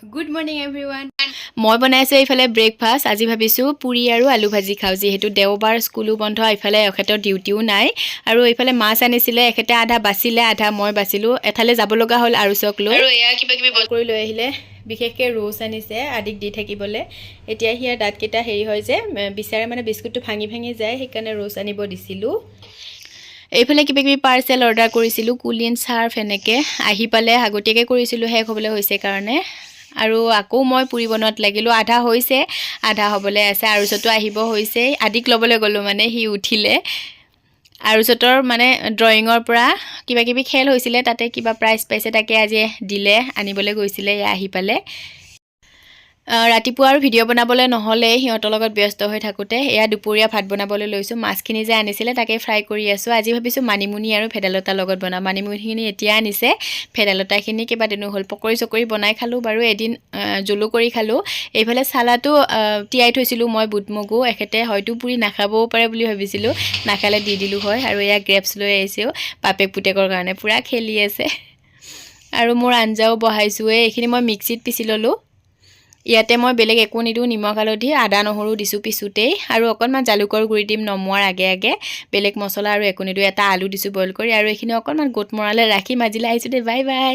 Good morning everyone. মই বনাইছো ইফালে ব্ৰেকফাষ্ট আজি ভাবিছো পুৰি আৰু আলু ভাজি খাও যেহেতু দেওবাৰ স্কুলো বন্ধ ইফালে এখেতৰ ডিউটিও নাই আৰু ইফালে মাছ আনিছিলে এখেতে আধা বাছিলে আধা মই বাছিলো এঠালে যাব লগা হল আৰু চক লৈ আৰু এয়া কিবা কিবি বল কৰি লৈ আহিলে বিশেষকৈ ৰোজ আনিছে আদিক দি থাকিবলে এতিয়া হিয়া দাঁত কেটা হেৰি হয় যে বিচাৰে মানে বিস্কুটটো ভাঙি ভাঙি যায় সেইকাৰণে ৰোজ আনিব দিছিলো এইফালে কিবা কিবি পাৰ্সেল অৰ্ডাৰ কৰিছিলো কুলিন সাৰ্ফ এনেকে আহি পালে আগতীয়াকৈ কৰিছিলো শেষ হ'বলৈ হৈছে কাৰণে আৰু আকৌ মই পুৰি বনোৱাত লাগিলো আধা হৈছে আধা হ'বলৈ আছে আৰু সটো আহিব হৈছে আদিক লবলৈ গলো মানে হি উঠিলে আৰু সতৰ মানে ড্ৰয়িঙৰ পৰা কিবা কিবি খেল হৈছিলে তাতে কিবা প্ৰাইজ পাইছে তাকে আজি দিলে আনিবলৈ গৈছিলে আহি পালে ৰাতিপুৱা আৰু ভিডিঅ' বনাবলৈ নহলে হিহঁতৰ লগত ব্যস্ত হৈ থাকোতে এয়া দুপৰীয়া ভাত বনাবলৈ লৈছো মাছখিনি যে আনিছিলে তাকে ফ্ৰাই কৰি আছো আজি ভাবিছো মানিমুনি আৰু ভেদাইলতা লগত বনাম মানিমুনিখিনি এতিয়া আনিছে ভেদাইলতাখিনি কিবা দিনো হল পকৰি চকৰি বনাই খালো বাৰু এদিন জুলু কৰি খালো এইফালে সালাটো তিয়াই থৈছিলো মই বুটমগু এখেতে হয়তো পুৰি নাখাবও পাৰে বুলি ভাবিছিলো নাখালে দি দিলো হয় আৰু এয়া গ্ৰেপছ লৈ আহিছো পাপেক পুতেকৰ কাৰণে পুৰা খেলি আছে আৰু মোৰ আঞ্জাও বহাইছো এইখিনি মই মিক্সিত পিছি ললো ইয়াতে মই বেলেগ একো নিদু নিমখ হালধি আদা নহৰু দিছো পিছুতেই আৰু অকনমান জালুকৰ গুৰি দিম নমুৱাৰ আগে আগে বেলেগ মছলা আৰু একো নিদু এটা আলু দিছো বইল কৰি আৰু এইখিনি অকনমান গোট মৰালে ৰাখি মাজিলে আহিছো দে বাই বাই